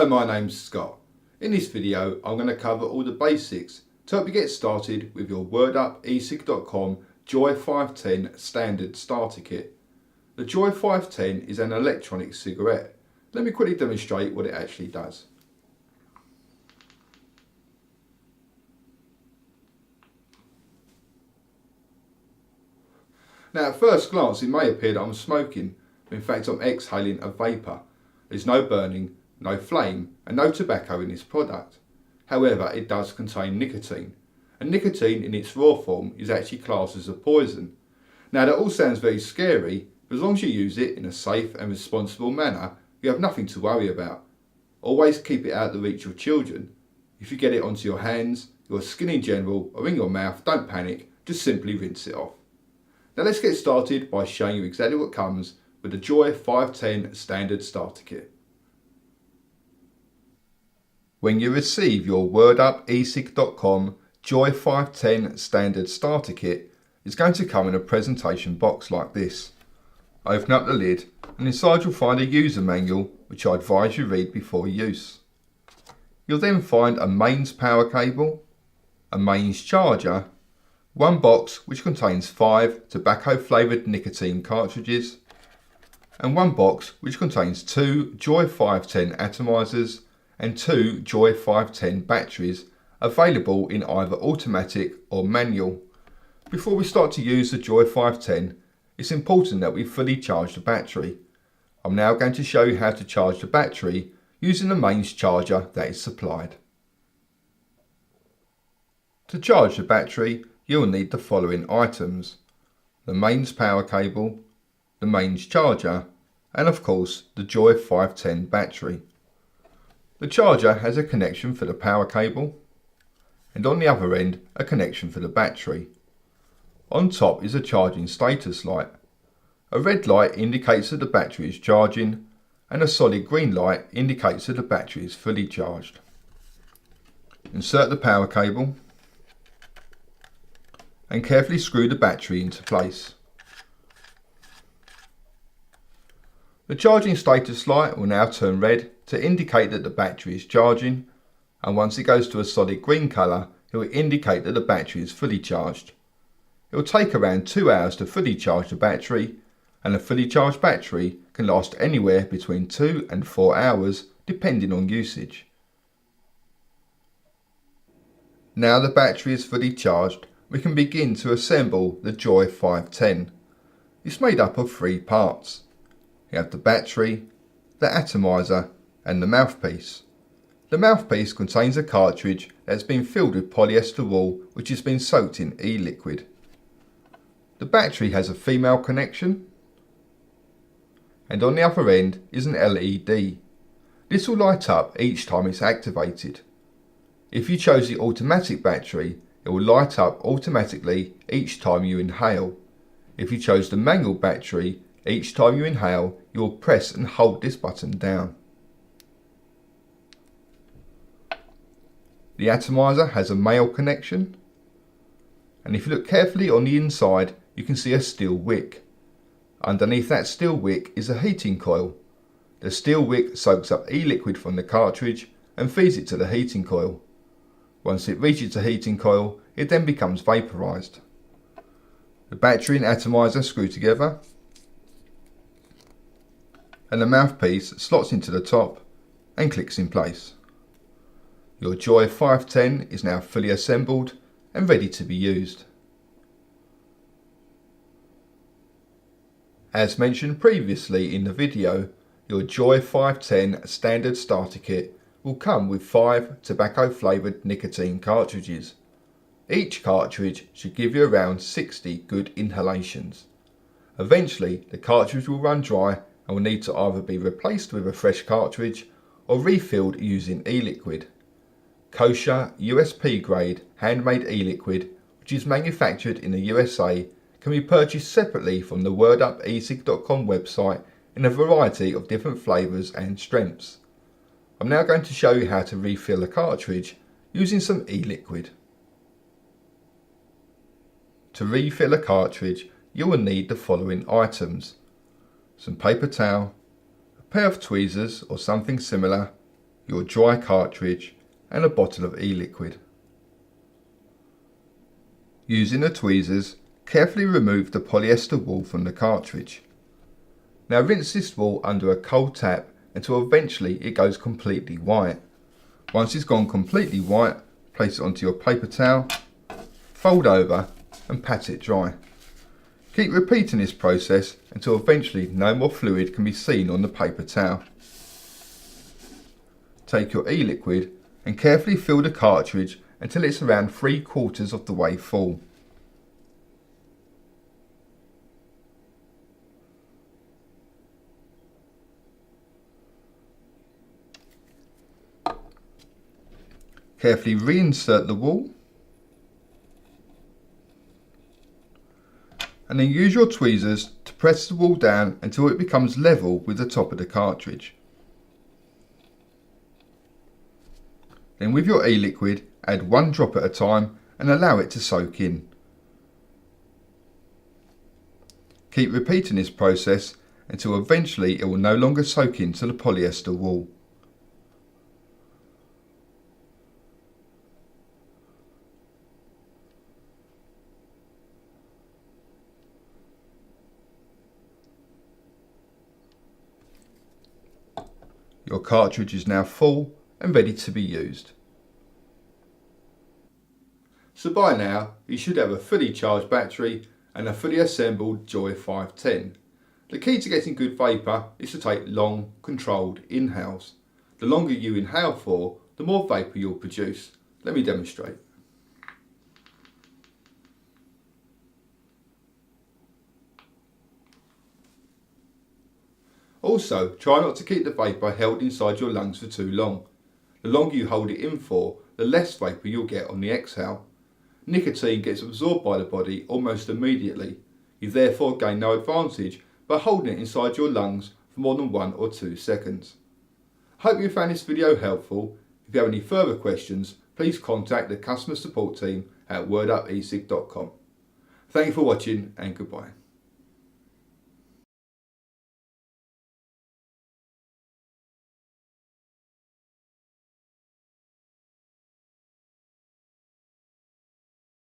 Hello, my name's Scott. In this video I'm going to cover all the basics to help you get started with your WordUp Joye 510 standard starter kit. The Joye 510 is an electronic cigarette. Let me quickly demonstrate what it actually does. Now at first glance it may appear that I'm smoking, but in fact I'm exhaling a vapour. There's no burning, no flame and no tobacco in this product. However, it does contain nicotine, and nicotine in its raw form is actually classed as a poison. Now that all sounds very scary, but as long as you use it in a safe and responsible manner, you have nothing to worry about. Always keep it out of the reach of children. If you get it onto your hands, your skin in general, or in your mouth, don't panic, just simply rinse it off. Now let's get started by showing you exactly what comes with the Joye 510 standard starter kit. When you receive your WordUp Joye 510 standard starter kit, it's going to come in a presentation box like this. Open up the lid and inside you'll find a user manual which I advise you read before use. You'll then find a mains power cable, a mains charger, one box which contains 5 tobacco flavoured nicotine cartridges, and one box which contains 2 Joye 510 atomizers and 2 Joye 510 batteries available in either automatic or manual. Before we start to use the Joye 510, it's important that we fully charge the battery. I'm now going to show you how to charge the battery using the mains charger that is supplied. To charge the battery, you'll need the following items: the mains power cable, the mains charger, and of course the Joye 510 battery. The charger has a connection for the power cable, and on the other end a connection for the battery. On top is a charging status light. A red light indicates that the battery is charging, and a solid green light indicates that the battery is fully charged. Insert the power cable and carefully screw the battery into place. The charging status light will now turn red to indicate that the battery is charging, and once it goes to a solid green colour, it will indicate that the battery is fully charged. It will take around 2 hours to fully charge the battery, and a fully charged battery can last anywhere between 2 and 4 hours depending on usage. Now the battery is fully charged, we can begin to assemble the Joye 510. It's made up of 3 parts. You have the battery, the atomizer and the mouthpiece. The mouthpiece contains a cartridge that has been filled with polyester wool which has been soaked in e-liquid. The battery has a female connection, and on the other end is an LED. This will light up each time it's activated. If you chose the automatic battery, it will light up automatically each time you inhale. If you chose the manual battery, each time you inhale, you will press and hold this button down. The atomizer has a male connection, and if you look carefully on the inside, you can see a steel wick. Underneath that steel wick is a heating coil. The steel wick soaks up e-liquid from the cartridge and feeds it to the heating coil. Once it reaches the heating coil, it then becomes vaporized. The battery and atomizer screw together, and the mouthpiece slots into the top and clicks in place. Your Joye 510 is now fully assembled and ready to be used. As mentioned previously in the video, your Joye 510 standard starter kit will come with 5 tobacco flavoured nicotine cartridges. Each cartridge should give you around 60 good inhalations. Eventually the cartridge will run dry and will need to either be replaced with a fresh cartridge or refilled using e-liquid. Kosher USP grade handmade e-liquid, which is manufactured in the USA, can be purchased separately from the WordUp website in a variety of different flavours and strengths. I'm now going to show you how to refill a cartridge using some e-liquid. To refill a cartridge, you will need the following items: some paper towel, a pair of tweezers or something similar, your dry cartridge and a bottle of e-liquid. Using the tweezers, carefully remove the polyester wool from the cartridge. Now rinse this wool under a cold tap until eventually it goes completely white. Once it's gone completely white, place it onto your paper towel, fold over and pat it dry. Keep repeating this process until eventually no more fluid can be seen on the paper towel. Take your e-liquid and carefully fill the cartridge until it's around 3/4 of the way full. Carefully reinsert the wool and then use your tweezers to press the wool down until it becomes level with the top of the cartridge. Then with your e-liquid, add 1 drop at a time and allow it to soak in. Keep repeating this process until eventually it will no longer soak into the polyester wool. Your cartridge is now full and ready to be used. So by now you should have a fully charged battery and a fully assembled Joye 510. The key to getting good vapour is to take long, controlled inhales. The longer you inhale for, the more vapour you'll produce. Let me demonstrate. Also, try not to keep the vapour held inside your lungs for too long. The longer you hold it in for, the less vapour you'll get on the exhale. Nicotine gets absorbed by the body almost immediately. You therefore gain no advantage by holding it inside your lungs for more than 1 or 2 seconds. I hope you found this video helpful. If you have any further questions, please contact the customer support team at wordupesig.com. Thank you for watching and goodbye.